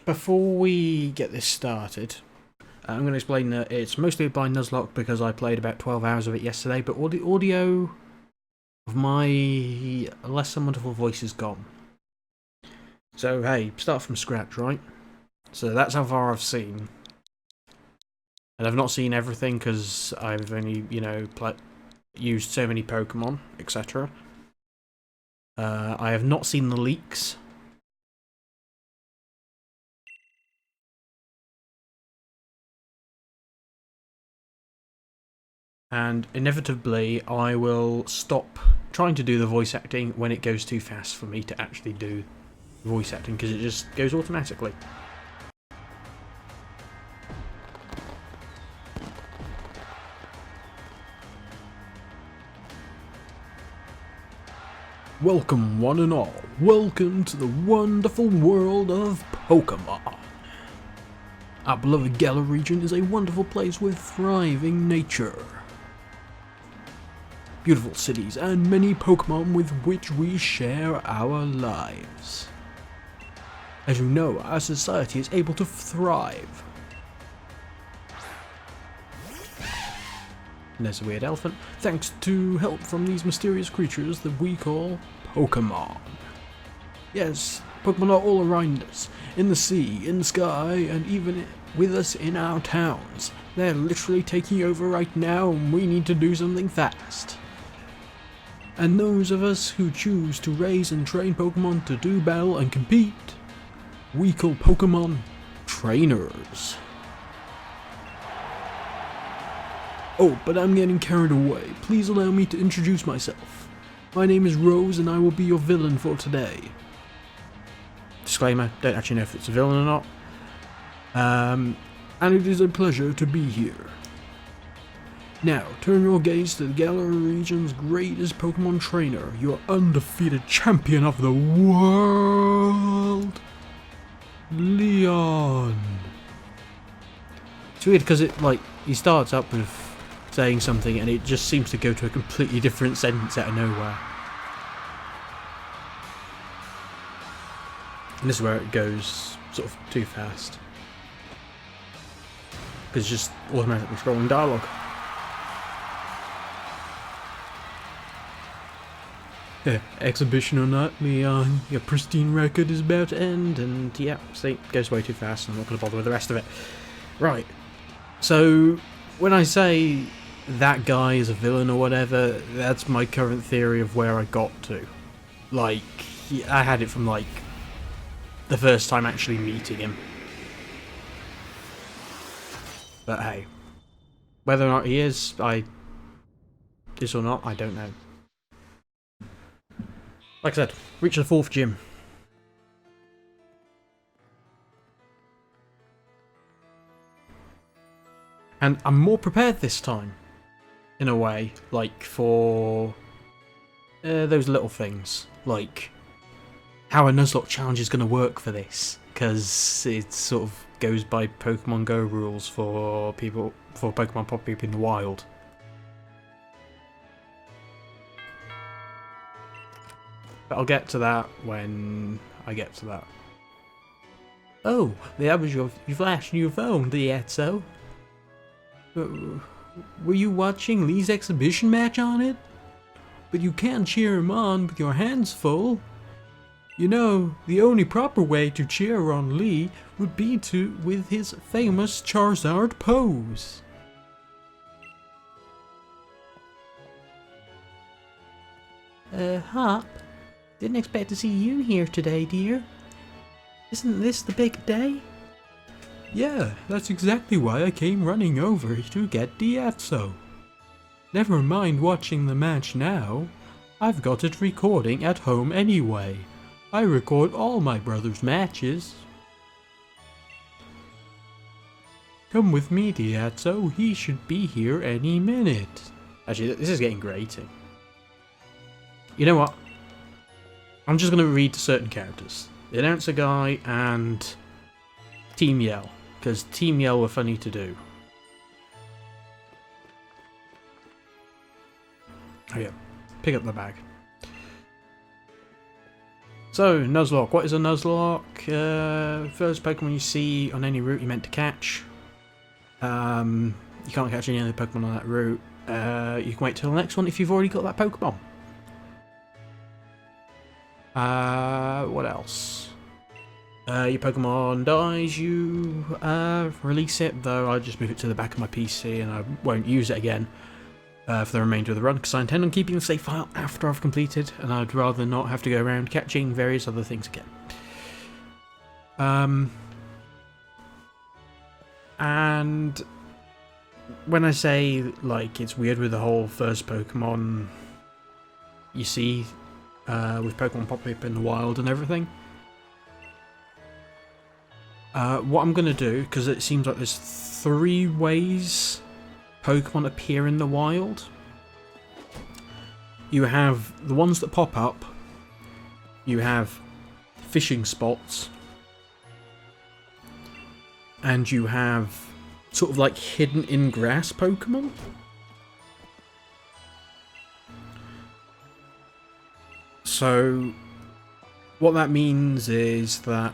before we get this started, I'm going to explain that it's mostly by Nuzlocke because I played about 12 hours of it yesterday, but all the audio of my less than wonderful voice is gone. So hey, start from scratch, right? So that's how far I've seen. And I've not seen everything because I've only, used so many Pokemon, etc. I have not seen the leaks. And inevitably, I will stop trying to do the voice acting when it goes too fast for me to actually do voice acting, because it just goes automatically. Welcome, one and all. Welcome to the wonderful world of Pokemon. Our beloved Galar region is a wonderful place with thriving nature, beautiful cities, and many Pokemon with which we share our lives. As you know, our society is able to thrive. And there's a weird elephant, thanks to help from these mysterious creatures that we call Pokemon. Yes, Pokemon are all around us, in the sea, in the sky, and even with us in our towns. They're literally taking over right now, and we need to do something fast. And those of us who choose to raise and train Pokemon to do battle and compete, we call Pokemon trainers. Oh, but I'm getting carried away. Please allow me to introduce myself. My name is Rose and I will be your villain for today. Disclaimer, don't actually know if it's a villain or not. And it is a pleasure to be here. Now, turn your gaze to the Galar region's greatest Pokemon trainer, your undefeated champion of the world, Leon. It's weird because he starts up with saying something and it just seems to go to a completely different sentence out of nowhere. And this is where it goes sort of too fast, because it's just automatically scrolling dialogue. Exhibition or not, Leon, your pristine record is about to end, and yeah, see, it goes way too fast, I'm not going to bother with the rest of it. Right, so when I say that guy is a villain or whatever, that's my current theory of where I got to. I had it from the first time actually meeting him. But hey, whether or not he is or not, I don't know. Like I said, reach the 4th gym. And I'm more prepared this time, in a way, for those little things, like how a Nuzlocke challenge is going to work for this, because it sort of goes by Pokemon Go rules for Pokemon popping up in the wild. But I'll get to that when I get to that. Oh, that was your flash new phone, Dietzo. Were you watching Lee's exhibition match on it? But you can't cheer him on with your hands full. You know, the only proper way to cheer on Lee would be with his famous Charizard pose. Hop, didn't expect to see you here today, dear. Isn't this the big day? Yeah, that's exactly why I came running over to get Dietzo. Never mind watching the match now. I've got it recording at home anyway. I record all my brother's matches. Come with me, Dietzo. He should be here any minute. Actually, this is getting grating. You know what? I'm just going to read certain characters. The announcer guy and Team Yell, because Team Yell were funny to do. Oh yeah, pick up the bag. So, Nuzlocke. What is a Nuzlocke? First Pokemon you see on any route you're meant to catch. You can't catch any other Pokemon on that route. You can wait till the next one if you've already got that Pokemon. What else? Your Pokemon dies, you release it, though I just move it to the back of my PC and I won't use it again for the remainder of the run, because I intend on keeping the save file after I've completed, and I'd rather not have to go around catching various other things again. And when I say, like, it's weird with the whole first Pokemon you see with Pokemon popping up in the wild and everything, what I'm going to do, because it seems like there's 3 ways Pokemon appear in the wild. You have the ones that pop up, you have fishing spots, and you have sort of like hidden in grass Pokemon. So what that means is that,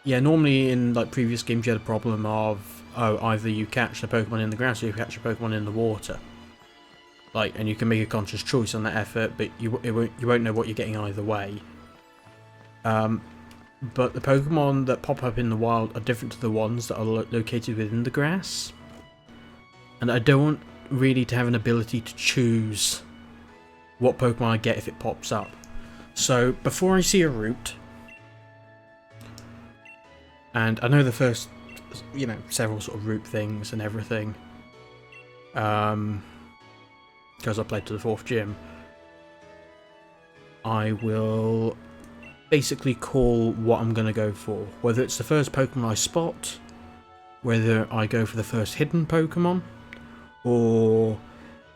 yeah, normally in like previous games you had a problem of, either you catch the Pokemon in the grass or you catch a Pokemon in the water. Like, and you can make a conscious choice on that effort, but you won't know what you're getting either way. But the Pokemon that pop up in the wild are different to the ones that are located within the grass. And I don't want really to have an ability to choose what Pokemon I get if it pops up. So before I see a route, and I know the first, you know, several sort of route things and everything, because I played to the 4th gym, I will basically call what I'm going to go for. Whether it's the first Pokemon I spot, whether I go for the first hidden Pokemon, or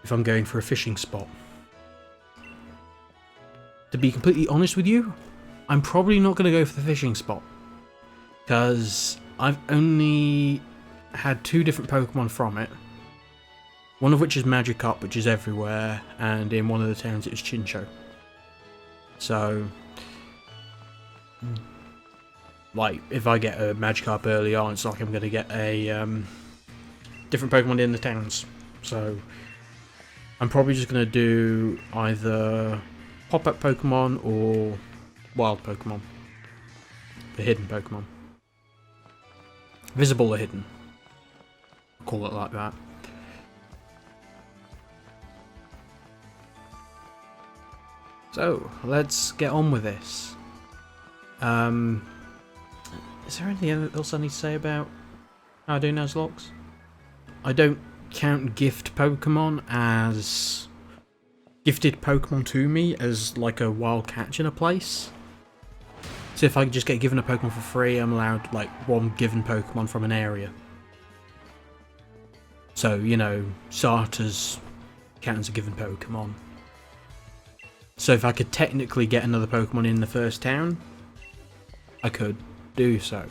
if I'm going for a fishing spot. To be completely honest with you, I'm probably not going to go for the fishing spot, because I've only had 2 different Pokemon from it. One of which is Magikarp, which is everywhere, and in one of the towns it was Chinchou. So, like, if I get a Magikarp early on, it's like I'm going to get a different Pokemon in the towns. So, I'm probably just going to do either pop-up Pokemon or wild Pokemon. The hidden Pokemon. Visible or hidden. I'll call it like that. So, let's get on with this. Is there anything else I need to say about how I do Nuzlocks? I don't count gift Pokemon as gifted Pokemon to me as like a wild catch in a place. So if I just get given a Pokemon for free, I'm allowed like 1 given Pokemon from an area. So, you know, starters count as a given Pokemon. So if I could technically get another Pokemon in the first town, I could do so.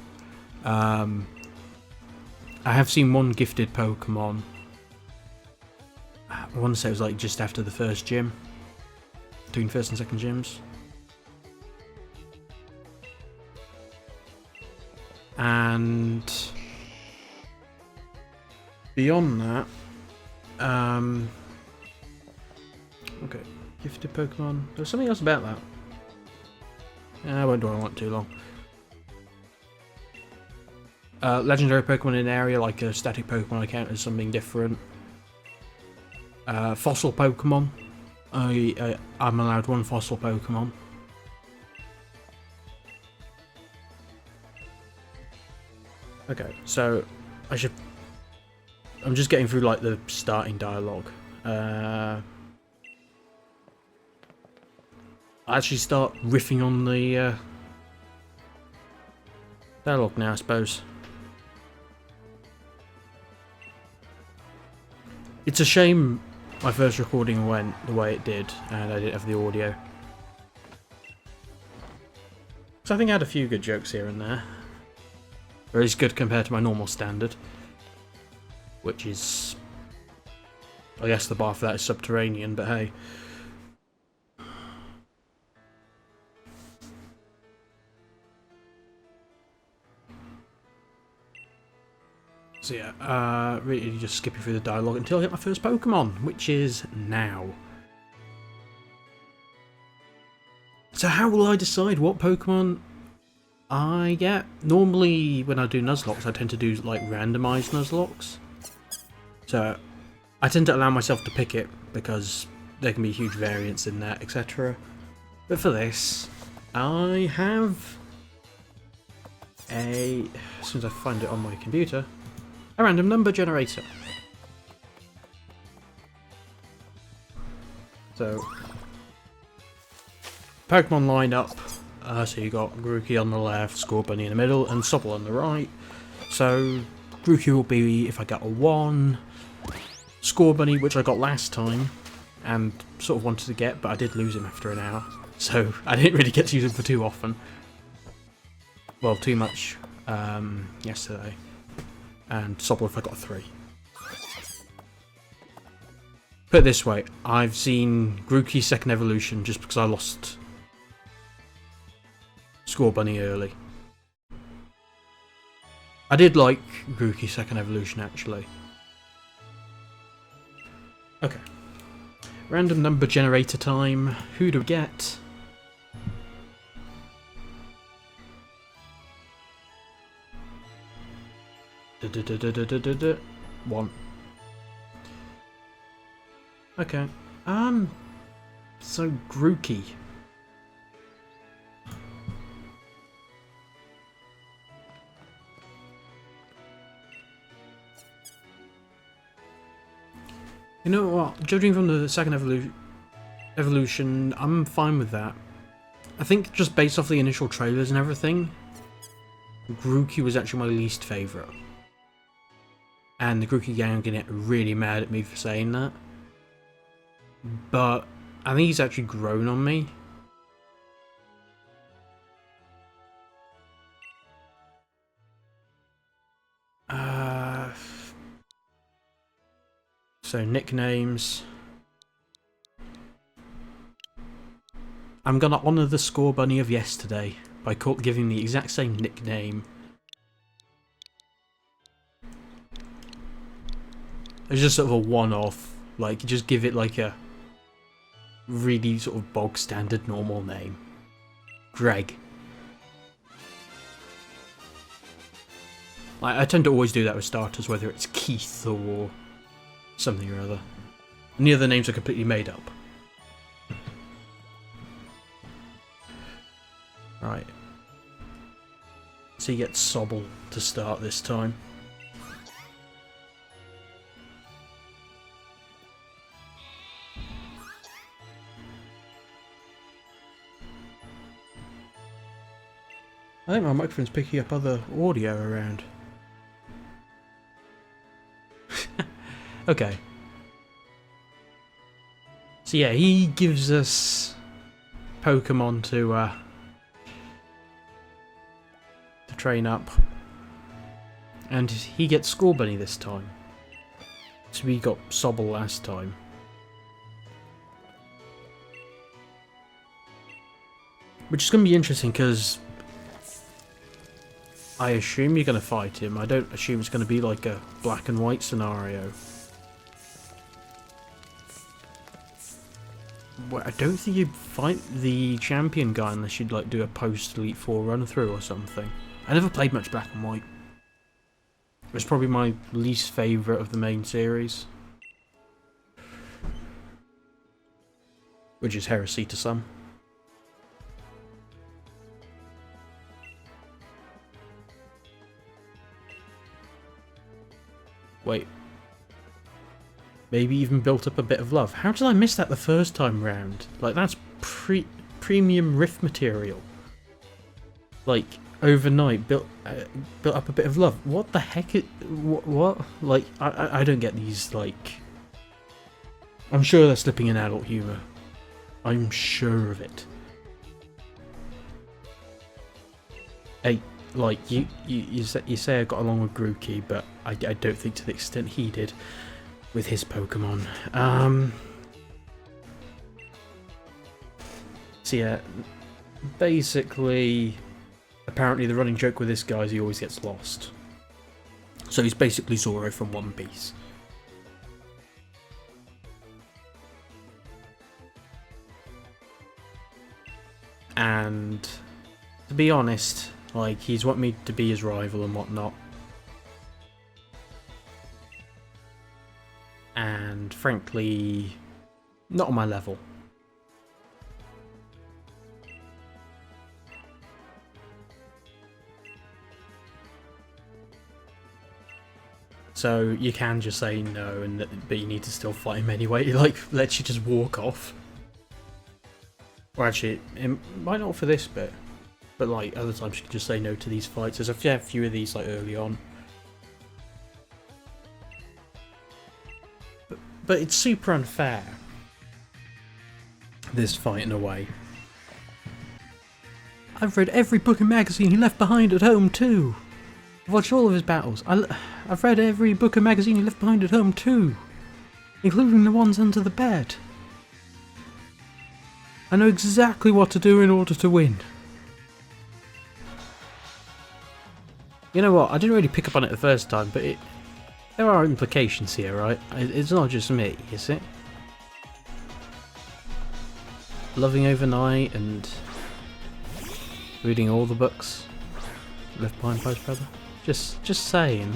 I have seen 1 gifted Pokemon. I want to say it was like just after the first gym. Between first and second gyms. And beyond that, okay, gifted Pokemon. There's something else about that. I won't dwell on it too long. Legendary Pokemon in an area, like a static Pokemon, I count as something different. Fossil Pokemon. I'm allowed 1 fossil Pokemon. Okay, so I'm just getting through like the starting dialogue. I actually start riffing on the dialogue now, I suppose. It's a shame my first recording went the way it did, and I didn't have the audio. So I think I had a few good jokes here and there. Or at least good compared to my normal standard. Which is, I guess the bar for that is subterranean, but hey. So yeah, really just skipping through the dialogue until I get my first Pokemon, which is now. So how will I decide what Pokemon I get? Normally when I do Nuzlocks I tend to do like randomised Nuzlocks. So I tend to allow myself to pick it because there can be huge variance in that, etc. But for this, I have as soon as I find it on my computer, a random number generator. So, Pokemon line up. So you got Grookey on the left, Scorbunny in the middle, and Sobble on the right. So Grookey will be if I get a 1. Scorbunny, which I got last time, and sort of wanted to get, but I did lose him after an hour. So I didn't really get to use him for too often. Well, too much yesterday. And Sobble if I got a 3. Put it this way, I've seen Grookey's second evolution just because I lost Scorbunny early. I did like Grookey's second evolution actually. Okay. Random number generator time. Who do we get? One. Okay. So Grookey. You know what? Judging from the second evolution, I'm fine with that. I think just based off the initial trailers and everything, Grookey was actually my least favourite. And the Grookey gang are going to get really mad at me for saying that. But I think he's actually grown on me. So nicknames. I'm going to honour the Scorbunny of yesterday by giving the exact same nickname. It's just sort of a one-off. Like, you just give it like a really sort of bog standard normal name. Greg. I tend to always do that with starters, whether it's Keith or something or other. And the other names are completely made up. Right. So you get Sobble to start this time. I think my microphone's picking up other audio around. Okay. So yeah, he gives us Pokemon to train up. And he gets Scorbunny this time. So we got Sobble last time. Which is going to be interesting because I assume you're going to fight him. I don't assume it's going to be like a black and white scenario. Well, I don't think you'd fight the champion guy unless you'd like do a post Elite Four run through or something. I never played much black and white. It was probably my least favourite of the main series. Which is heresy to some. Wait. Maybe even built up a bit of love. How did I miss that the first time round? Like, that's premium riff material. Like, overnight, built up a bit of love. What the heck? What? Like, I don't get these, like... I'm sure they're slipping in adult humour. I'm sure of it. Hey, like, you say I got along with Grookey, but I don't think to the extent he did with his Pokemon. So yeah, basically, apparently the running joke with this guy is he always gets lost. So he's basically Zoro from One Piece. And to be honest, like, he's wanted me to be his rival and whatnot. And frankly, not on my level. So you can just say no, but you need to still fight him anyway. It, like, lets you just walk off. Or actually, it might not for this bit, but like other times you can just say no to these fights. There's a few of these like early on. But it's super unfair, this fight, in a way. I've read every book and magazine he left behind at home too. I've watched all of his battles. I've read every book and magazine he left behind at home too, including the ones under the bed. I know exactly what to do in order to win. You know what, I didn't really pick up on it the first time, but there are implications here, right? It's not just me, is it? Loving overnight and reading all the books left behind by his brother. Just saying.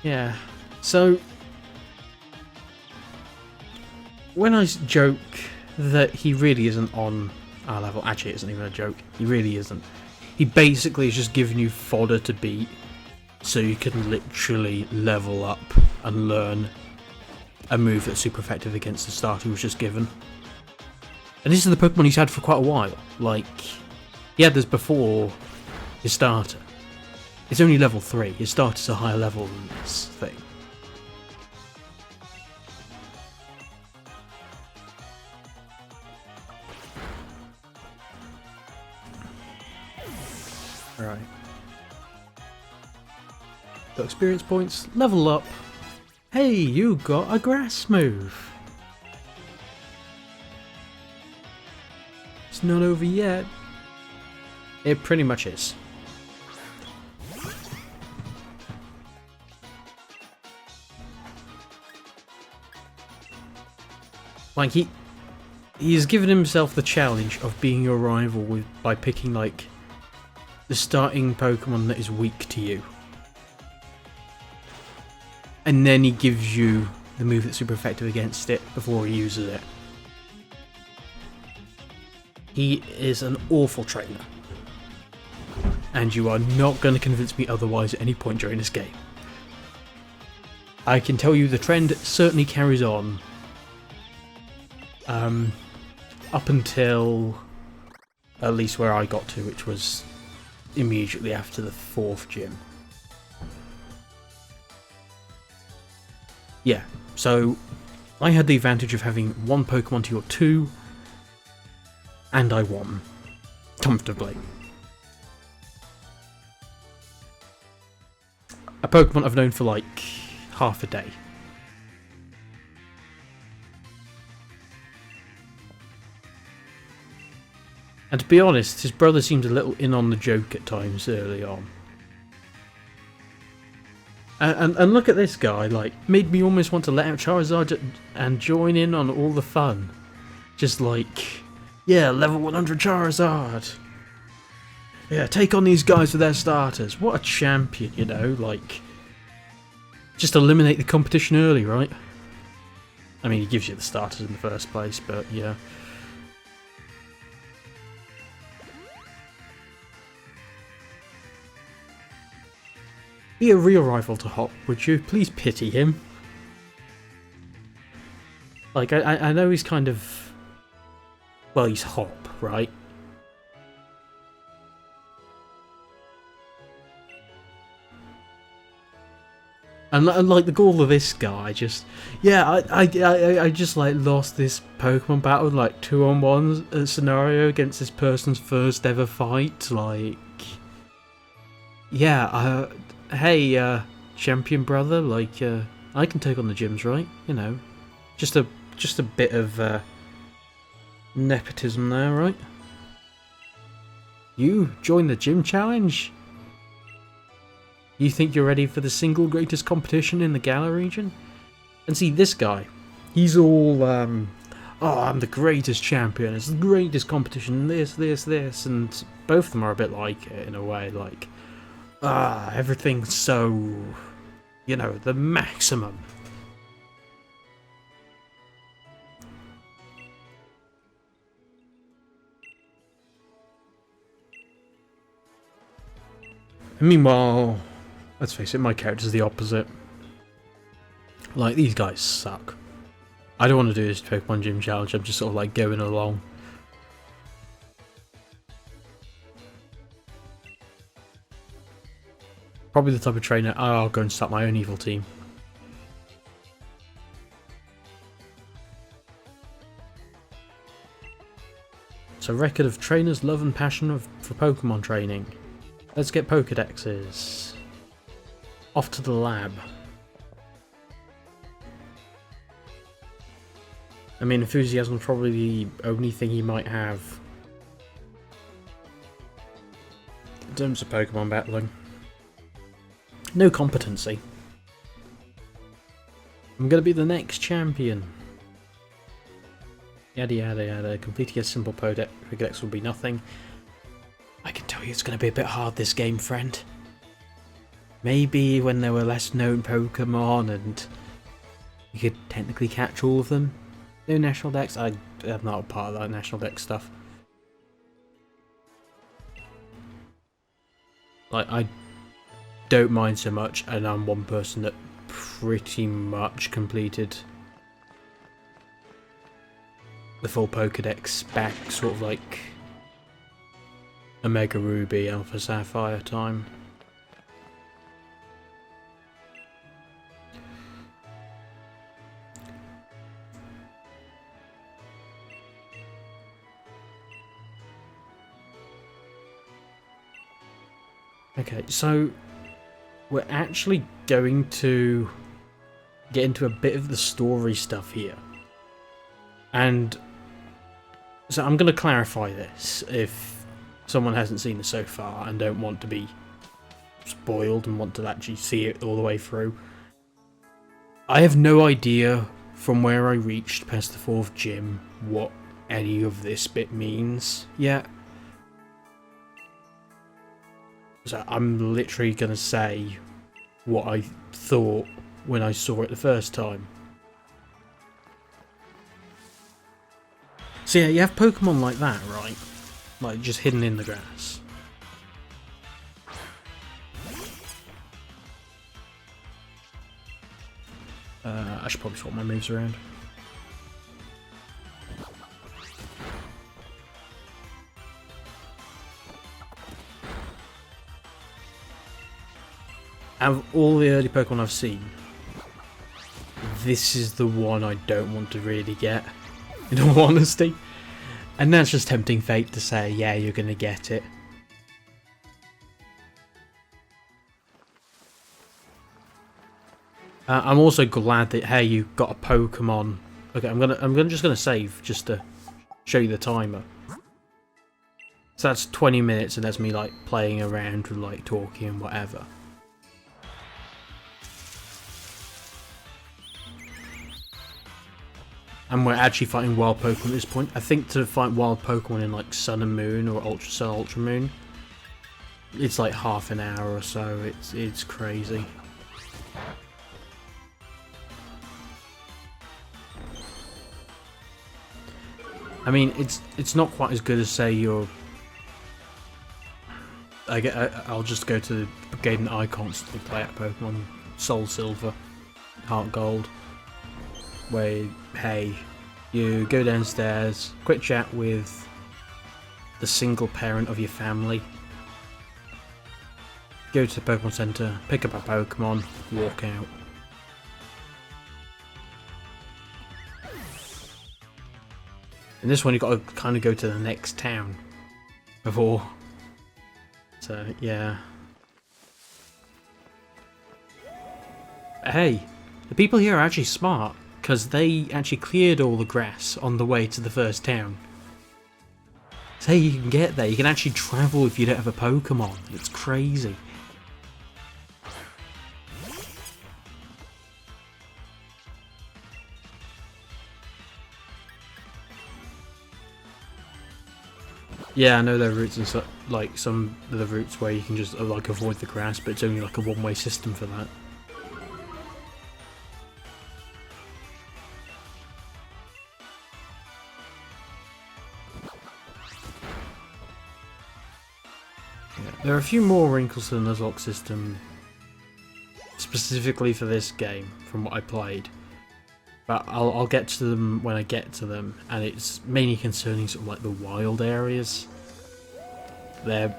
Yeah. So when I joke that he really isn't on our level, actually it isn't even a joke. He really isn't. He basically is just giving you fodder to beat, so you can literally level up and learn a move that's super effective against the starter he was just given. And this is the Pokemon he's had for quite a while. Like, he had this before his starter. It's only level 3. His starter's a higher level than this thing. Right. Got experience points, level up. Hey, you got a grass move. It's not over yet. It pretty much is. Like, he's given himself the challenge of being your rival by picking, like, the starting Pokemon that is weak to you. And then he gives you the move that's super effective against it before he uses it. He is an awful trainer. And you are not going to convince me otherwise at any point during this game. I can tell you the trend certainly carries on. Up until at least where I got to, which was immediately after the 4th gym. Yeah, so I had the advantage of having one Pokemon to your 2, and I won. Comfortably. A Pokemon I've known for like half a day. And to be honest, his brother seemed a little in on the joke at times early on. And look at this guy, like, made me almost want to let out Charizard and join in on all the fun. Just like, yeah, level 100 Charizard. Yeah, take on these guys with their starters. What a champion, you know, like, just eliminate the competition early, right? I mean, he gives you the starters in the first place, but yeah. Be a real rival to Hop, would you? Please pity him. Like, I know he's kind of... Well, he's Hop, right? And like the goal of this guy, just... Yeah, I just like lost this Pokemon battle, like 2-on-1 scenario against this person's first ever fight, like... Yeah, hey, champion brother, like, I can take on the gyms, right? You know, just a bit of nepotism there, right? You join the gym challenge? You think you're ready for the single greatest competition in the Galar region? And see, this guy, he's all, oh, I'm the greatest champion, it's the greatest competition, this, and both of them are a bit like it in a way, like, everything's so, you know, the maximum. Meanwhile, let's face it, my character's the opposite. Like, these guys suck. I don't want to do this Pokemon Gym Challenge, I'm just sort of like going along. Probably the type of trainer, I'll go and start my own evil team. So, record of trainers' love and passion for Pokemon training. Let's get Pokedexes. Off to the lab. I mean, enthusiasm is probably the only thing he might have in terms of Pokemon battling. No competency. I'm gonna be the next champion. Yada yada yada. Completing a simple Pokedex will be nothing. I can tell you it's going to be a bit hard this game, friend. Maybe when there were less known Pokemon and you could technically catch all of them. No National Dex? I'm not a part of that National Dex stuff. Like, I don't mind so much, and I'm one person that pretty much completed the full Pokedex back sort of like Omega Ruby, Alpha Sapphire time. Okay, so we're actually going to get into a bit of the story stuff here. And so I'm going to clarify this if someone hasn't seen it so far and don't want to be spoiled and want to actually see it all the way through. I have no idea from where I reached past the 4th gym what any of this bit means yet. So I'm literally going to say what I thought when I saw it the first time. So yeah, you have Pokemon like that, right? Like, just hidden in the grass. I should probably swap my moves around. Out of all the early Pokemon I've seen, this is the one I don't want to really get, in all honesty. And that's just tempting fate to say, yeah, you're going to get it. I'm also glad that, hey, you got a Pokemon. Okay, I'm just gonna save just to show you the timer. So that's 20 minutes, and that's me like playing around with like talking and whatever. And we're actually fighting wild Pokemon at this point. I think to fight wild Pokemon in like Sun and Moon or Ultra Sun, Ultra Moon, it's like half an hour or so. It's crazy. I mean, it's not quite as good as say your. I'll just go to the Brigade and I constantly play at Pokemon Soul Silver, Heart Gold, where hey, you go downstairs, quick chat with the single parent of your family, go to the Pokemon Center, pick up a Pokemon, walk out. In this one, you've got to kind of go to the next town before. So, yeah. Hey, the people here are actually smart, because they actually cleared all the grass on the way to the first town. So, hey, you can get there. You can actually travel if you don't have a Pokemon. It's crazy. Yeah, I know there are routes and so, like some of the routes where you can just like avoid the grass, but it's only like a one-way system for that. Yeah, there are a few more wrinkles to the Nuzlocke system, specifically for this game, from what I played. But I'll get to them when I get to them, and it's mainly concerning sort of like the wild areas. They're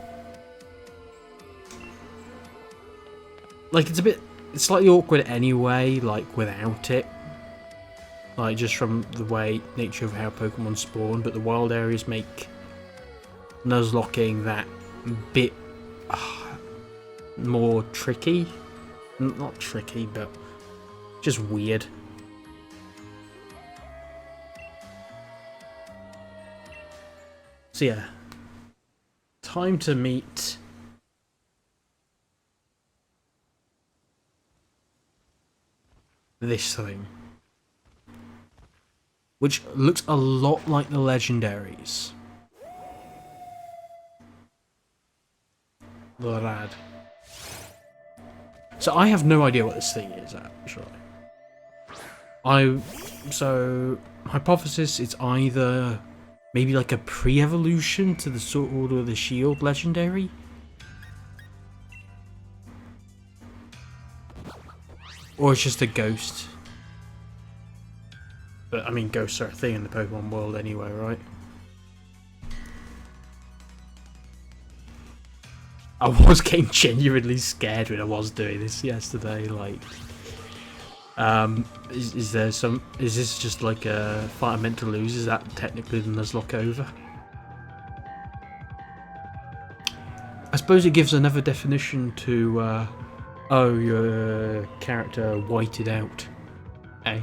like it's slightly awkward anyway, like without it. Like just from the way nature of how Pokemon spawn, but the wild areas make Nuzlocking that bit more tricky. Not tricky, but just weird. So yeah, time to meet this thing, which looks a lot like the legendaries. The lad. So I have no idea what this thing is actually. So hypothesis, it's either maybe like a pre-evolution to the Sword or the Shield legendary? Or it's just a ghost. But I mean, ghosts are a thing in the Pokemon world anyway, right? I was getting genuinely scared when I was doing this yesterday, like... is this just like a fight I'm meant to lose? Is that technically the Nuzlocke over? I suppose it gives another definition to, oh, your character whited out. Eh?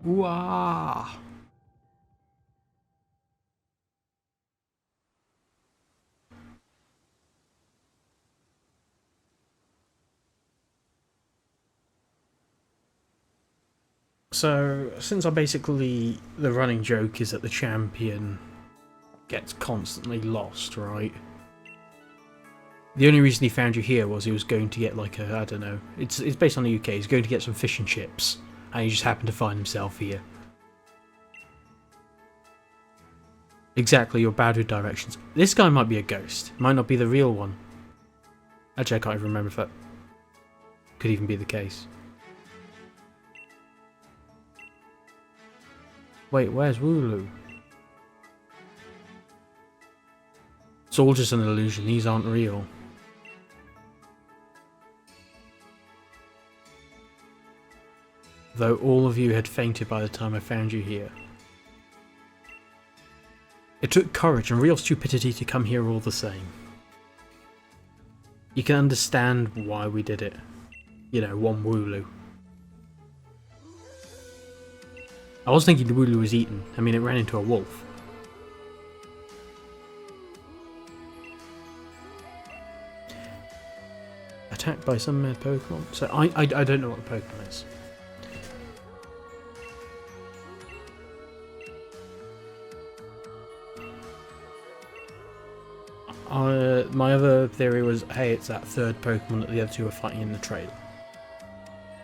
Wah! So, since the running joke is that the champion gets constantly lost, right? The only reason he found you here was he was going to get like I don't know, it's based on the UK, he's going to get some fish and chips, and he just happened to find himself here. Exactly, you're bad with directions. This guy might be a ghost, might not be the real one. Actually, I can't even remember if that could even be the case. Wait, where's Wooloo? It's all just an illusion, these aren't real. Though all of you had fainted by the time I found you here. It took courage and real stupidity to come here all the same. You can understand why we did it. You know, one Wooloo. I was thinking the Wooloo was eaten. I mean, it ran into a wolf. Attacked by some mad Pokemon. So I don't know what the Pokemon is. My other theory was, hey, it's that third Pokemon that the other two are fighting in the trailer.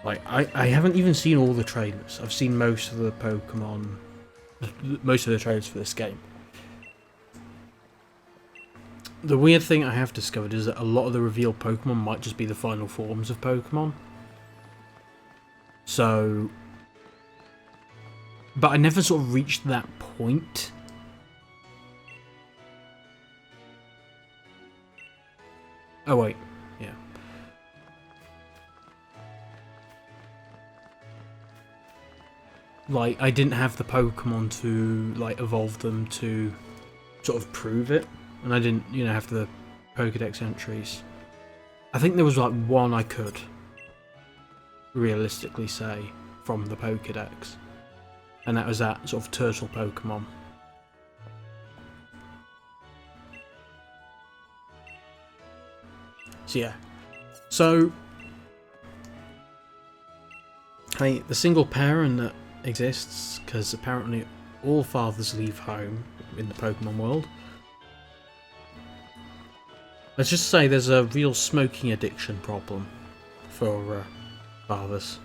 Like, I haven't even seen all the trailers. I've seen most of the Pokemon, most of the trailers for this game. The weird thing I have discovered is that a lot of the revealed Pokemon might just be the final forms of Pokemon. So... But I never sort of reached that point. Oh wait, yeah. Like, I didn't have the Pokemon to, like, evolve them to sort of prove it. And I didn't, you know, have the Pokedex entries. I think there was, like, one I could realistically say from the Pokedex. And that was that sort of turtle Pokemon. So yeah. So the single parent that exists, because apparently all fathers leave home in the Pokemon world. Let's just say there's a real smoking addiction problem for fathers.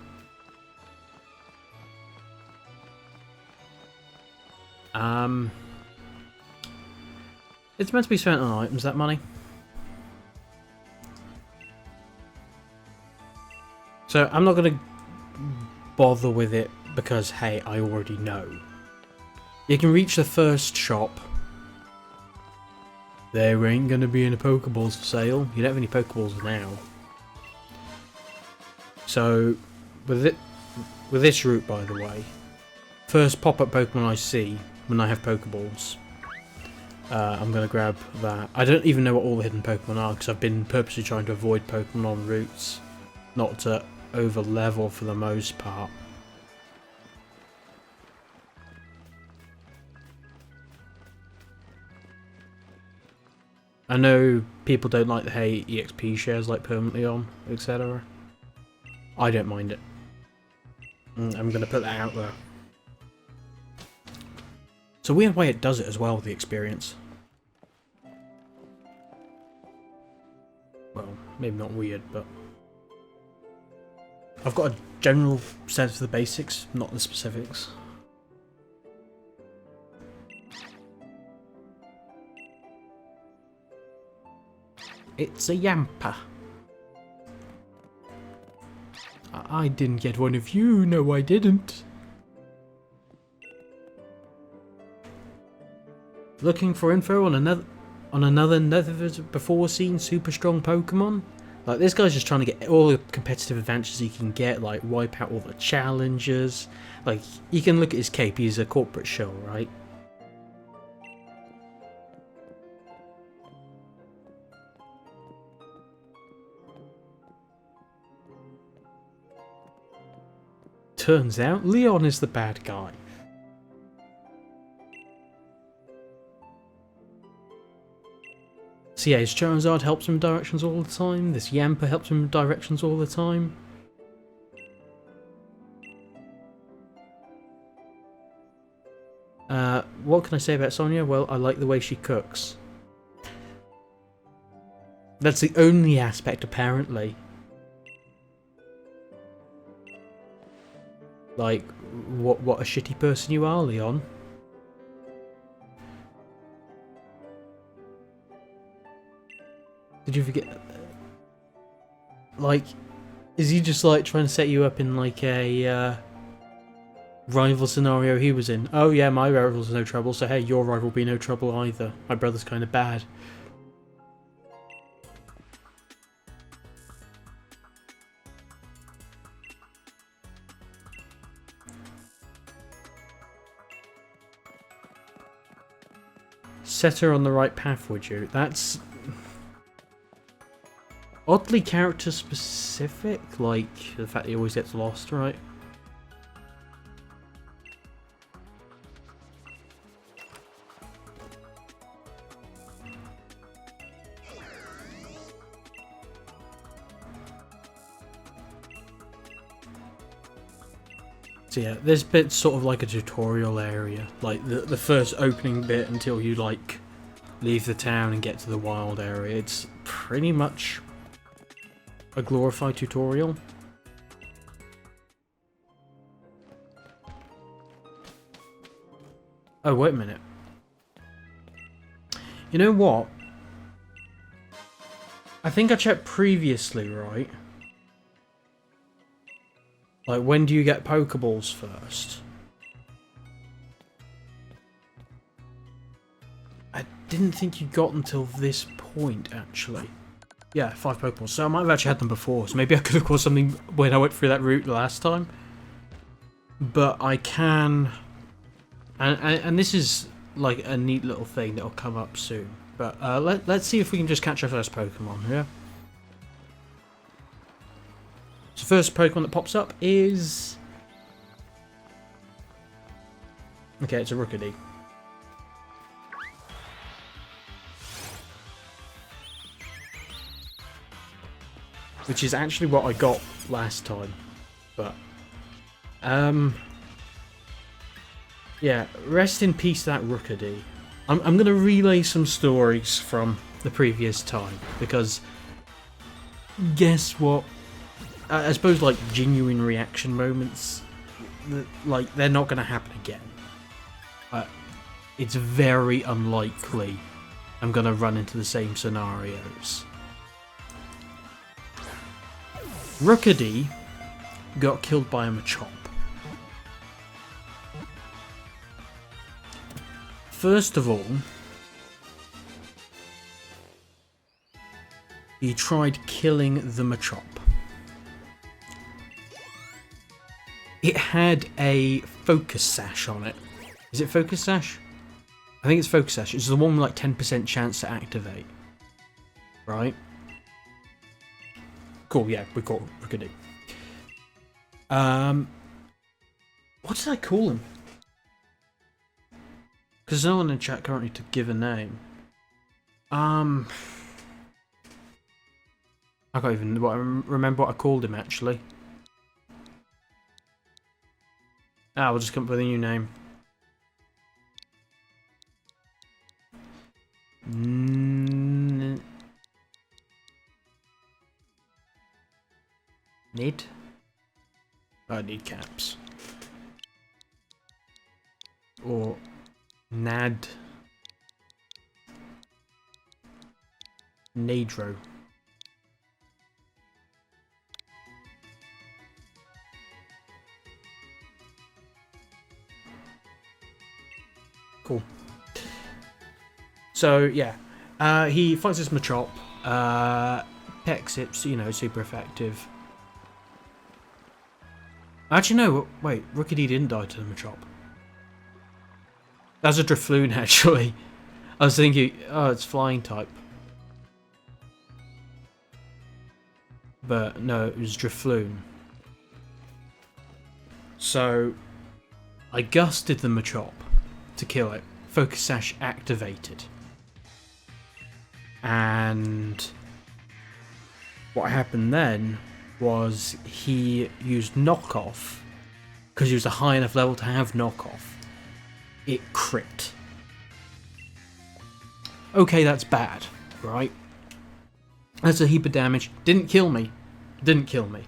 It's meant to be spent on items, that money. So I'm not going to bother with it because, hey, I already know. You can reach the first shop. There ain't going to be any Pokeballs for sale. You don't have any Pokeballs now. So, with this route, by the way, first pop-up Pokemon I see when I have Pokeballs, I'm going to grab that. I don't even know what all the hidden Pokemon are because I've been purposely trying to avoid Pokemon routes, not to over level for the most part. I know people don't like the hey EXP shares like permanently on, etc. I don't mind it. I'm going to put that out there. It's a weird way it does it as well, the experience. Well, maybe not weird, but I've got a general sense of the basics, not the specifics. It's a Yamper. I didn't get one of you. No, I didn't. Looking for info on another never before seen super strong Pokemon? Like, this guy's just trying to get all the competitive advantages he can get, like wipe out all the challenges. Like, you can look at his cape, he's a corporate shill, right? Turns out Leon is the bad guy. So yeah, his Charizard helps him directions all the time. This Yamper helps him directions all the time. What can I say about Sonia? Well, I like the way she cooks. That's the only aspect, apparently. Like, what a shitty person you are, Leon. Did you forget? Like, is he just like trying to set you up in like a rival scenario he was in? Oh yeah, my rival's no trouble, so hey, your rival will be no trouble either. My brother's kind of bad. Set her on the right path, would you? That's oddly character specific, like the fact that he always gets lost, right? So yeah, this bit's sort of like a tutorial area, like the first opening bit until you like leave the town and get to the wild area. It's pretty much a glorified tutorial. Oh, wait a minute. You know what? I think I checked previously, right? Like, when do you get Pokeballs first? I didn't think you got until this point, actually. Yeah, 5 Pokeballs. So I might have actually had them before, so maybe I could have caught something when I went through that route last time. But I can... And this is, like, a neat little thing that'll come up soon. But let's see if we can just catch our first Pokemon, yeah? So first Pokemon that pops up is... Okay, it's a Rookedy. Which is actually what I got last time. But, yeah, rest in peace that Rookedy. I'm going to relay some stories from the previous time, because guess what? I suppose, like, genuine reaction moments, like, they're not going to happen again. It's very unlikely I'm going to run into the same scenarios. Rookedy got killed by a Machop. First of all, he tried killing the Machop. It had a focus sash on it. Is it focus sash? I think it's focus sash. It's the one with like 10% chance to activate. Right? Cool, yeah, we call Rookedy. What did I call him? Because no one in chat currently to give a name. I can't even remember what I called him actually. We'll just come up with a new name. Nid? I need caps. Or Nad. Nadro. Cool. So yeah, he fights this Machop. Pecks it, you know, super effective. Actually, no. Wait, Rookedy didn't die to the Machop. That's a Drifloon, actually. I was thinking, oh, it's flying type. But no, it was Drifloon. So, I gusted the Machop to kill it. Focus Sash activated. And what happened then was he used knockoff, because he was a high enough level to have knockoff. It crit. Okay, that's bad, right? That's a heap of damage. Didn't kill me. Didn't kill me.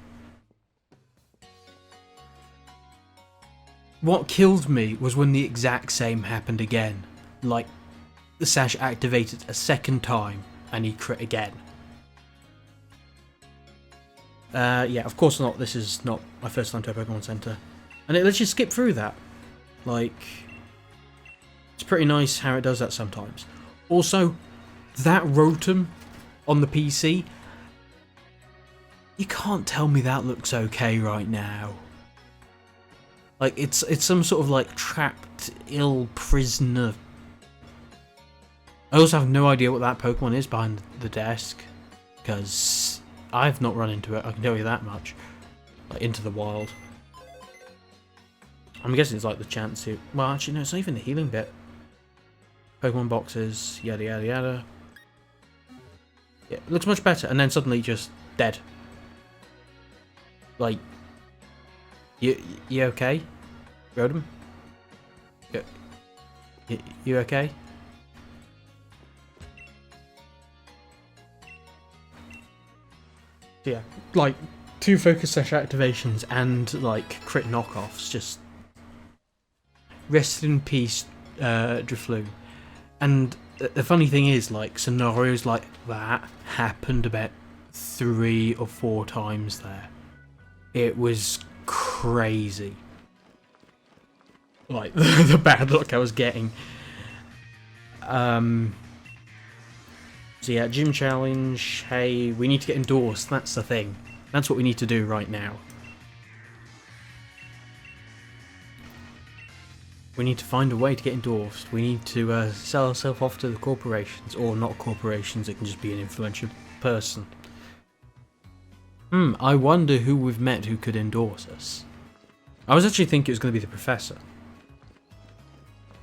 What killed me was when the exact same happened again. Like, the sash activated a second time and he crit again. Yeah, of course not. This is not my first time to a Pokemon Center. And it lets you skip through that. Like, it's pretty nice how it does that sometimes. Also, that Rotom on the PC, you can't tell me that looks okay right now. Like, it's some sort of, like, trapped, ill prisoner. I also have no idea what that Pokemon is behind the desk, because I've not run into it, I can tell you that much. Like, into the wild. I'm guessing it's like the chance to... Well, actually, no, it's not even the healing bit. Pokemon boxes, yada yada yada. Yeah, it looks much better, and then suddenly just dead. Like, you okay, Rotom? You okay? Yeah, like 2 Focus Sash activations and like crit knockoffs. Just rest in peace, Drifloon. And the funny thing is, like, scenarios like that happened about 3 or 4 times there. It was crazy. Like, the bad luck I was getting. So yeah, gym challenge. Hey, we need to get endorsed. That's the thing. That's what we need to do right now. We need to find a way to get endorsed. We need to sell ourselves off to the corporations. Or not corporations, it can just be an influential person. I wonder who we've met who could endorse us. I was actually thinking it was going to be the professor.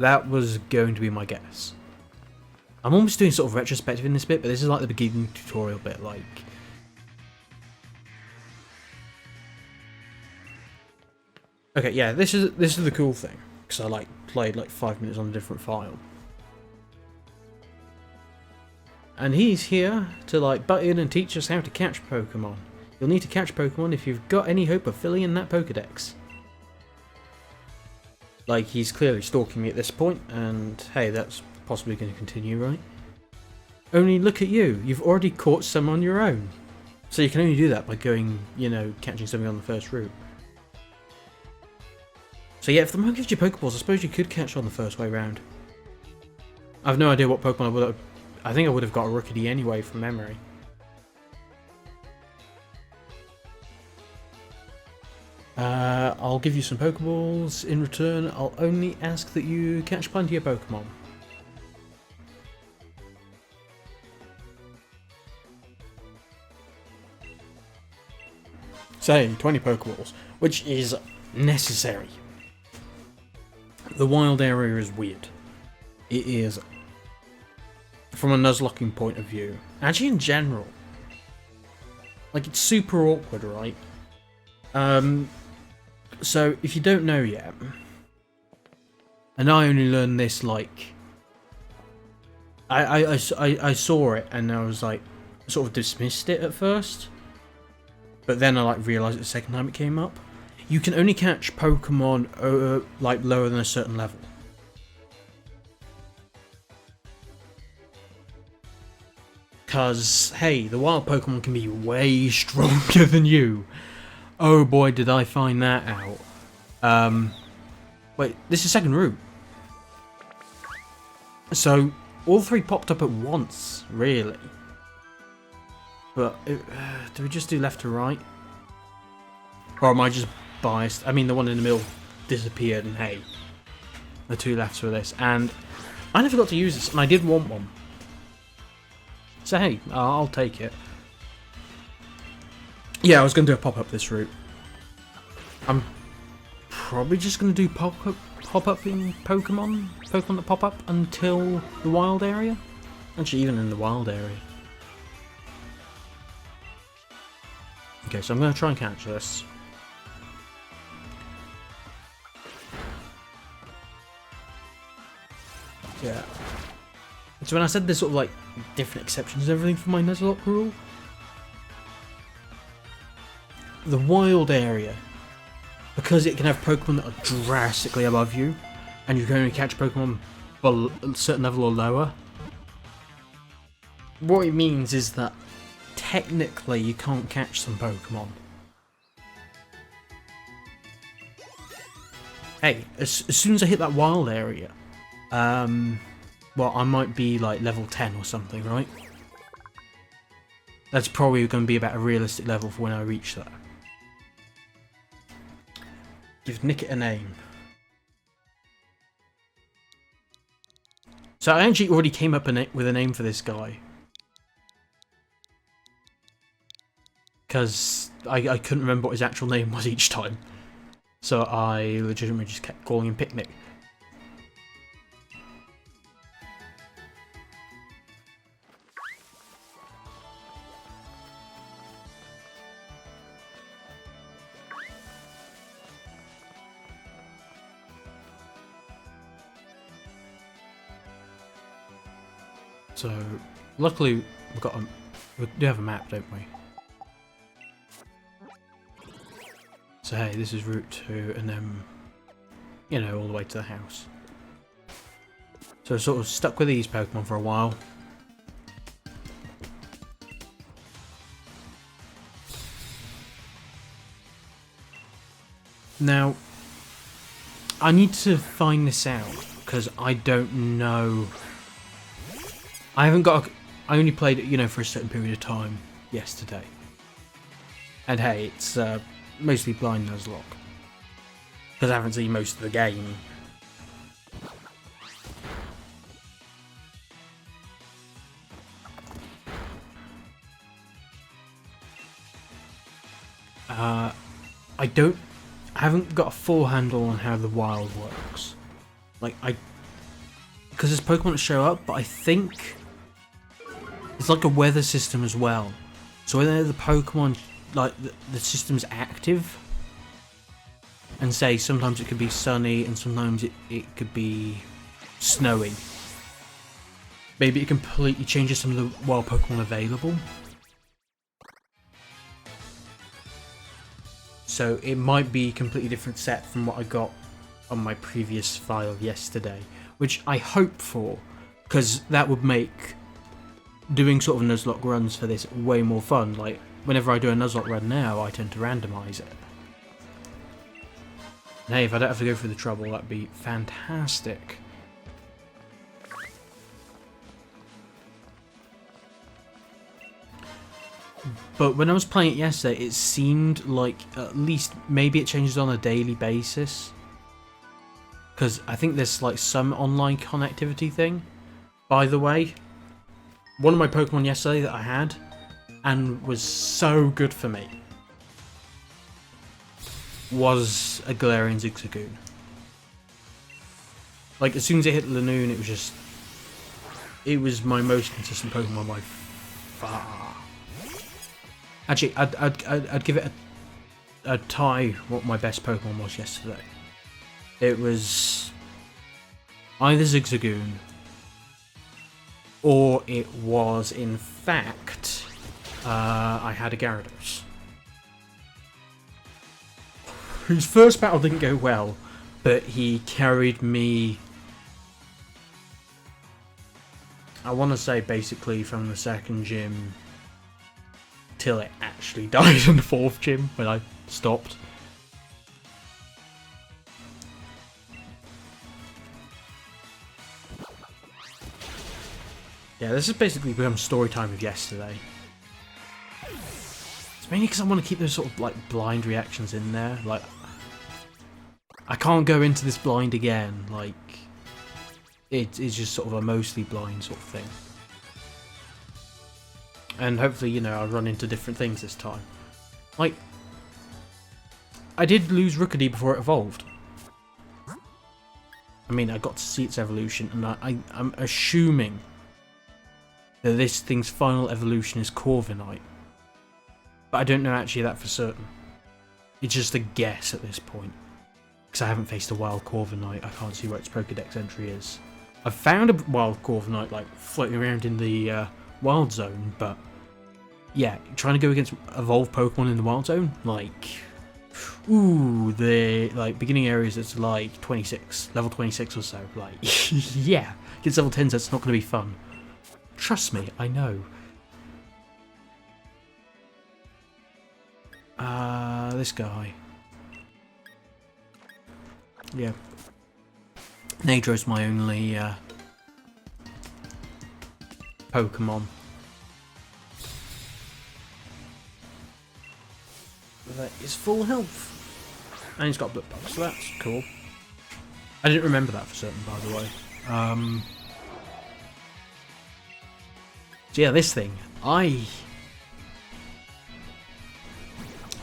That was going to be my guess. I'm almost doing sort of retrospective in this bit, but this is like the beginning tutorial bit, like... Okay, yeah, this is the cool thing, because I like played like 5 minutes on a different file. And he's here to like butt in and teach us how to catch Pokemon. You'll need to catch Pokemon if you've got any hope of filling in that Pokedex. Like, he's clearly stalking me at this point, and hey, that's possibly going to continue, right? Only look at you, you've already caught some on your own. So you can only do that by going, you know, catching something on the first route. So yeah, if the monk gives you Pokeballs, I suppose you could catch on the first way round. I have no idea what Pokemon I would have... I think I would have got a Rookidee anyway from memory. I'll give you some Pokeballs. In return, I'll only ask that you catch plenty of Pokemon. Say, 20 Pokeballs, which is necessary. The wild area is weird. It is, from a Nuzlocking point of view, actually in general, like, it's super awkward, right? So if you don't know yet, and I only learned this like, I saw it and I was like, sort of dismissed it at first, but then I like realised it the second time it came up. You can only catch Pokemon like lower than a certain level. Because, hey, the wild Pokemon can be way stronger than you. Oh boy, did I find that out. Wait, this is second route. So, all three popped up at once, really. But, do we just do left to right? Or am I just biased? I mean, the one in the middle disappeared, and hey, the two lefts were this. And I never got to use this, and I did want one. So hey, I'll take it. Yeah, I was going to do a pop-up this route. I'm probably just going to do pop-up in Pokemon that pop up until the wild area. Actually, even in the wild area. Okay, so I'm going to try and catch this. Yeah. So when I said there's sort of like different exceptions and everything for my Nuzlocke rule, the wild area, because it can have Pokemon that are drastically above you, and you can only catch Pokemon below a certain level or lower, what it means is that technically you can't catch some Pokemon. Hey, as soon as I hit that wild area, well, I might be like level 10 or something, right? That's probably going to be about a realistic level for when I reach that. Give Nickit a name. So I actually already came up with a name for this guy. Because I couldn't remember what his actual name was each time. So I legitimately just kept calling him Picnic. So, luckily we do have a map, don't we? So hey, this is Route 2, and then, you know, all the way to the house. So sort of stuck with these Pokemon for a while. Now, I need to find this out, because I don't know. I only played it, you know, for a certain period of time yesterday. And hey, it's mostly blind Nuzlocke. Because I haven't seen most of the game. I haven't got a full handle on how the wild works. Like, I because there's Pokemon that show up, but I think it's like a weather system as well. So whether the Pokemon, like the system's active, and say sometimes it could be sunny and sometimes it could be snowy. Maybe it completely changes some of the wild Pokemon available. So it might be a completely different set from what I got on my previous file yesterday, which I hope for, because that would make doing sort of Nuzlocke runs for this way more fun. Like, whenever I do a Nuzlocke run now, I tend to randomise it. And hey, if I don't have to go through the trouble, that'd be fantastic. But when I was playing it yesterday, it seemed like at least maybe it changes on a daily basis. Because I think there's like some online connectivity thing. By the way, one of my Pokemon yesterday that I had and was so good for me was a Galarian Zigzagoon. Like, as soon as it hit Lanoon, it was my most consistent Pokemon by far. Actually, I'd give it a tie what my best Pokemon was yesterday. It was either Zigzagoon, or it was, in fact, I had a Gyarados. Whose first battle didn't go well, but he carried me, I want to say basically from the second gym till it actually died in the fourth gym when I stopped. Yeah, this has basically become story time of yesterday. It's mainly because I want to keep those sort of like blind reactions in there. Like, I can't go into this blind again. Like, it's just sort of a mostly blind sort of thing. And hopefully, you know, I'll run into different things this time. Like, I did lose Rookidee before it evolved. I mean, I got to see its evolution, and I'm assuming that this thing's final evolution is Corviknight. But I don't know actually that for certain. It's just a guess at this point. Because I haven't faced a wild Corviknight, I can't see where its Pokédex entry is. I've found a wild Corviknight, like, floating around in the wild zone, but yeah, trying to go against evolved Pokemon in the wild zone, like, ooh, the like beginning areas it's like 26, level 26 or so, like, yeah, against level 10s that's not going to be fun. Trust me, I know. This guy. Yeah. Nadro's my only Pokemon. That is full health. And he's got Blood Bugs, so that's cool. I didn't remember that for certain, by the way. So yeah, this thing,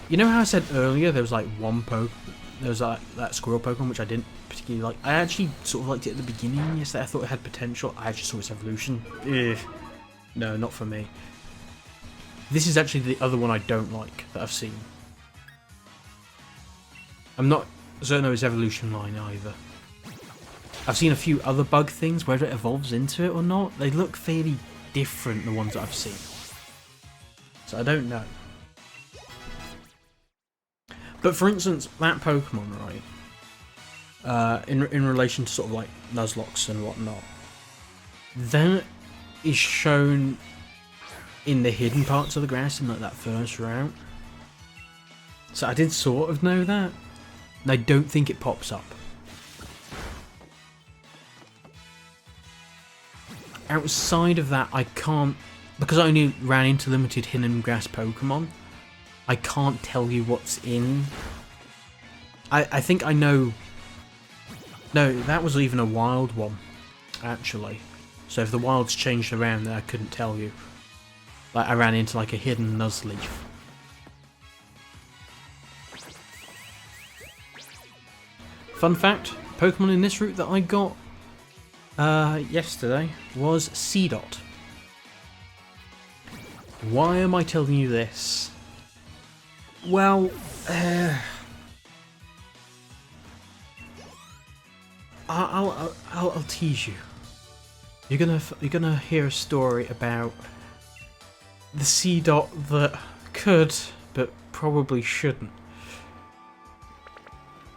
you know how I said earlier there was like there was like that squirrel Pokemon which I didn't particularly like. I actually sort of liked it at the beginning. Yesterday, I thought it had potential. I actually saw its evolution. Ugh. No, not for me. This is actually the other one I don't like that I've seen. I'm not certain of its evolution line either. I've seen a few other bug things, whether it evolves into it or not. They look fairly different, the ones that I've seen. So I don't know. But for instance, that Pokemon, right? In relation to sort of like Nuzlocke and whatnot, that is shown in the hidden parts of the grass in like that first route. So I did sort of know that. And I don't think it pops up. Outside of that, I can't, because I only ran into limited hidden grass Pokemon, I can't tell you what's in. I think I know. No, that was even a wild one, actually. So if the wilds changed around, then I couldn't tell you. Like, I ran into like a hidden Nuzleaf. Fun fact, Pokemon in this route that I got yesterday was C Dot. Why am I telling you this? Well, I'll tease you. You're gonna hear a story about the C Dot that could, but probably shouldn't.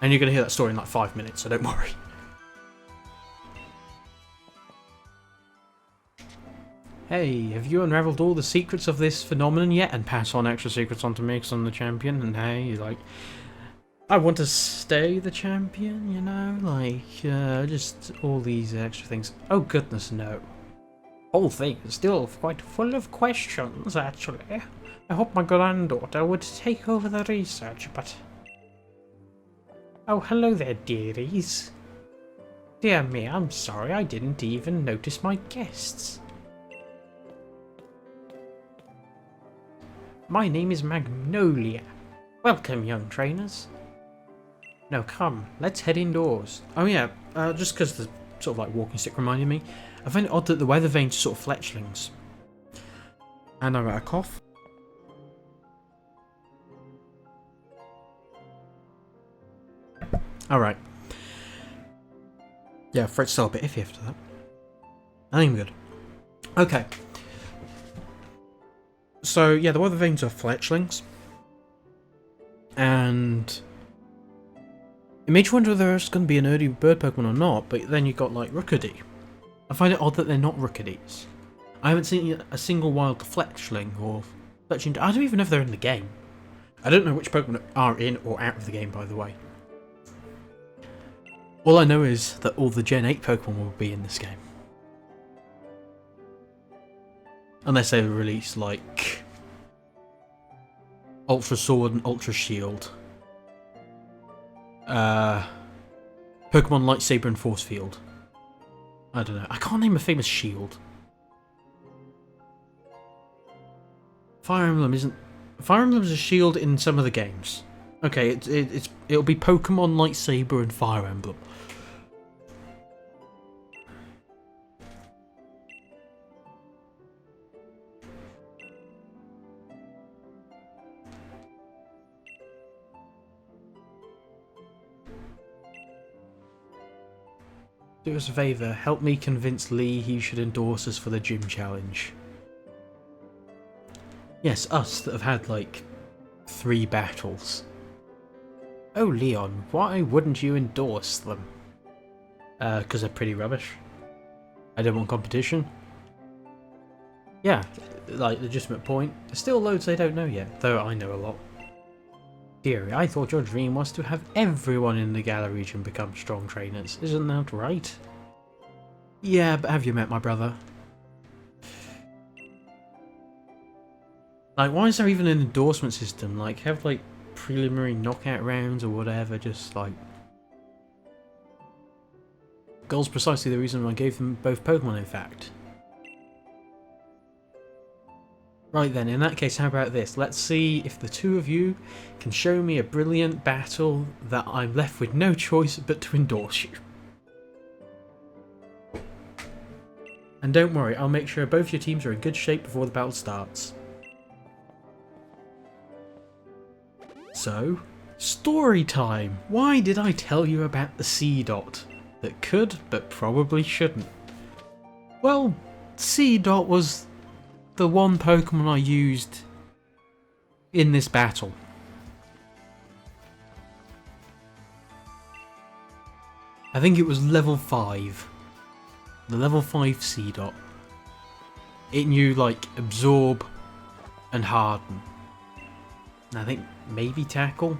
And you're gonna hear that story in like 5 minutes, so don't worry. Hey, have you unraveled all the secrets of this phenomenon yet? And pass on extra secrets onto me because I'm the champion. And hey, like, I want to stay the champion, you know? Like, just all these extra things. Oh goodness, no. Whole thing is still quite full of questions, actually. I hope my granddaughter would take over the research, but... Oh, hello there, dearies. Dear me, I'm sorry, I didn't even notice my guests. My name is Magnolia. Welcome, young trainers. Now come, let's head indoors. Oh yeah, just because the sort of like walking stick reminded me, I find it odd that the weather vanes are sort of fletchlings. And I'm at a cough. Alright. Yeah, Fred's still a bit iffy after that. I think I'm good. Okay. So, yeah, the weather vanes are fletchlings. And it made you wonder whether there's going to be an early bird Pokemon or not, but then you got, like, Rookidee. I find it odd that they're not Rookidees. I haven't seen a single wild fletchling or fletchling. I don't even know if they're in the game. I don't know which Pokemon are in or out of the game, by the way. All I know is that all the Gen 8 Pokemon will be in this game. Unless they release, like, Ultra Sword and Ultra Shield. Pokemon Lightsaber and Force Field. I don't know. I can't name a famous shield. Fire Emblem isn't... Fire Emblem's a shield in some of the games. Okay, it'll be Pokemon Lightsaber and Fire Emblem. Do us a favour, help me convince Lee he should endorse us for the gym challenge. Yes, us that have had like 3 battles. Oh Leon, why wouldn't you endorse them? Because they're pretty rubbish. I don't want competition. Yeah, like legitimate point. There's still loads they don't know yet, though I know a lot. Dearie, I thought your dream was to have everyone in the Galar region become strong trainers. Isn't that right? Yeah, but have you met my brother? Like, why is there even an endorsement system? Like, have, like, preliminary knockout rounds or whatever, just, like... Goal's precisely the reason I gave them both Pokemon, in fact. Right then, in that case, how about this? Let's see if the two of you can show me a brilliant battle that I'm left with no choice but to endorse you. And don't worry, I'll make sure both your teams are in good shape before the battle starts. So, story time! Why did I tell you about the C-Dot? That could, but probably shouldn't. Well, C-Dot was the one Pokemon I used in this battle. I think it was level 5. The level 5 C-Dot. It knew, like, Absorb and Harden. And I think maybe Tackle.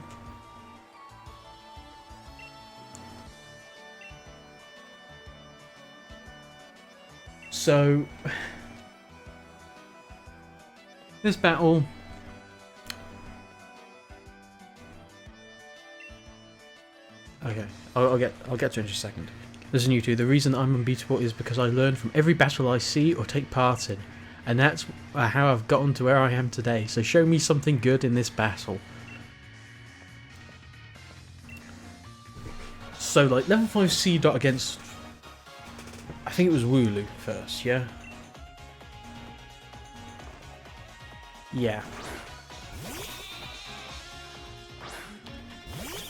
So, this battle... Okay, I'll get to it in just a second. Listen, you two, the reason I'm unbeatable is because I learn from every battle I see or take part in. And that's how I've gotten to where I am today. So show me something good in this battle. So, like, level 5 C-Dot against... I think it was Wooloo first, yeah? Yeah.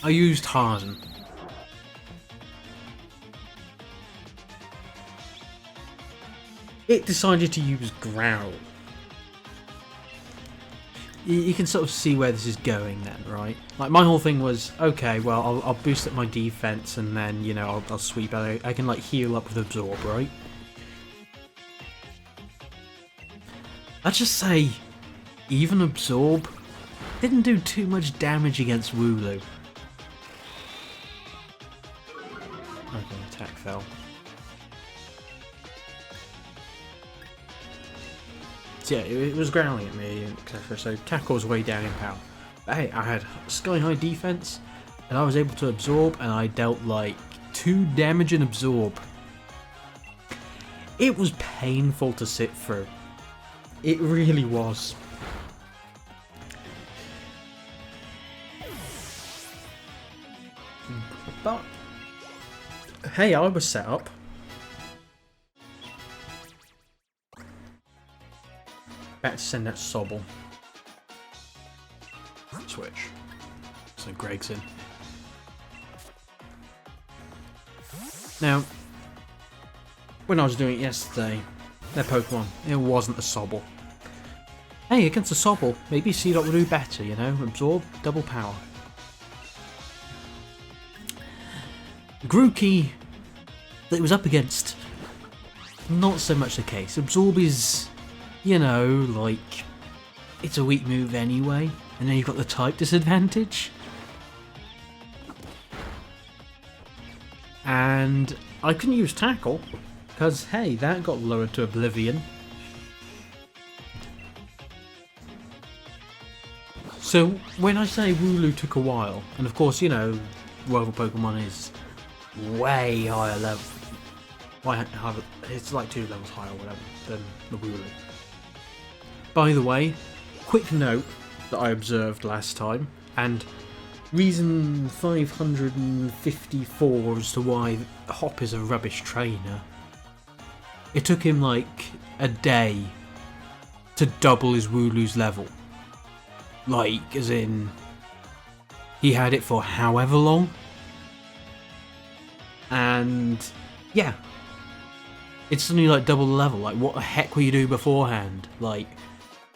I used Harden. It decided to use Growl. You can sort of see where this is going then, right? Like, my whole thing was, okay, well, I'll boost up my defense and then, you know, I'll sweep out. I can, like, heal up with Absorb, right? I'd just say, even Absorb didn't do too much damage against Wooloo. Okay, attack fell. So yeah, it was growling at me, etc. So tackle was way down in power. But hey, I had sky high defense, and I was able to absorb, and I dealt like 2 damage in absorb. It was painful to sit through. It really was. But hey, I was set up. Back to send that Sobble. Switch. So Greg's in. Now, when I was doing it yesterday, their Pokemon, it wasn't a Sobble. Hey, against a Sobble, maybe Seedot would do better, you know? Absorb, double power. Grookey that it was up against, not so much the case. Absorb is, you know, like, it's a weak move anyway, and then you've got the type disadvantage. And I couldn't use Tackle, because hey, that got lowered to Oblivion. So when I say Wooloo took a while, and of course, you know, Royal Pokemon is way higher level. It's like 2 levels higher or whatever than the Wooloo. By the way, quick note that I observed last time, and reason 554 as to why Hop is a rubbish trainer. It took him like a day to double his Wooloo's level. Like, as in, he had it for however long. And yeah, it's suddenly like double the level. Like, what the heck were you doing beforehand? Like,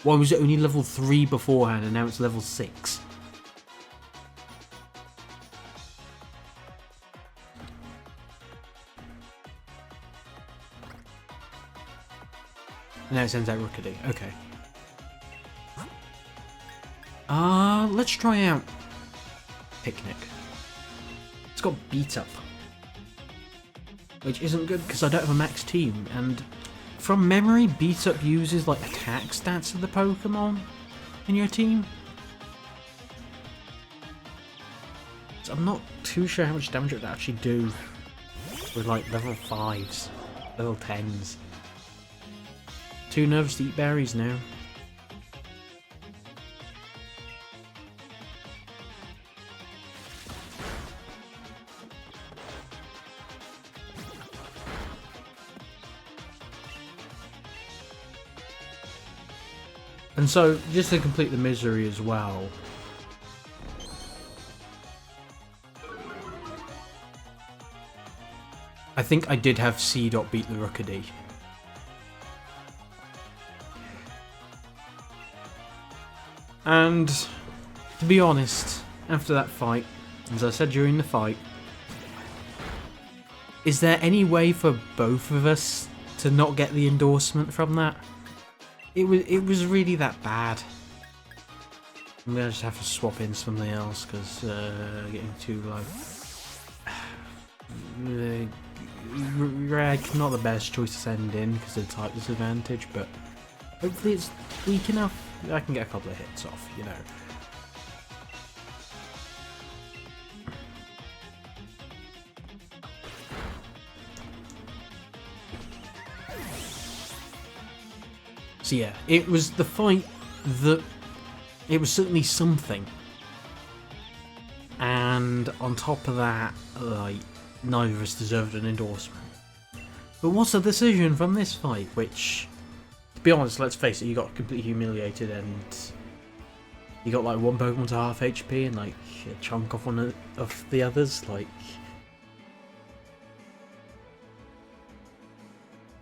why was it only level 3 beforehand and now it's level 6? And now it sends out Rookedy. Okay. Let's try out Picnic. It's got Beat Up, which isn't good because I don't have a max team, and from memory, Beat Up uses like attack stats of the Pokemon in your team. So I'm not too sure how much damage it would actually do with like level 5s, level 10s. Too nervous to eat berries now. And so, just to complete the misery as well, I think I did have Seedot beat the Rookedy. And, to be honest, after that fight, as I said during the fight, is there any way for both of us to not get the endorsement from that? It was really that bad. I'm gonna just have to swap in something else because getting too low. Reg, not the best choice to send in because of the type disadvantage, but hopefully it's weak enough. I can get a couple of hits off, you know. So yeah, it was the fight that, it was certainly something. And on top of that, like, neither of us deserved an endorsement. But what's the decision from this fight? Which, to be honest, let's face it, you got completely humiliated and you got like one Pokemon to half HP and like a chunk off one of the others. Like,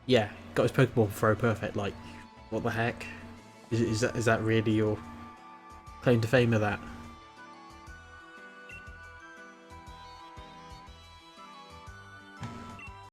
yeah, got his Pokeball throw perfect. Like, what the heck? Is that really your claim to fame of that?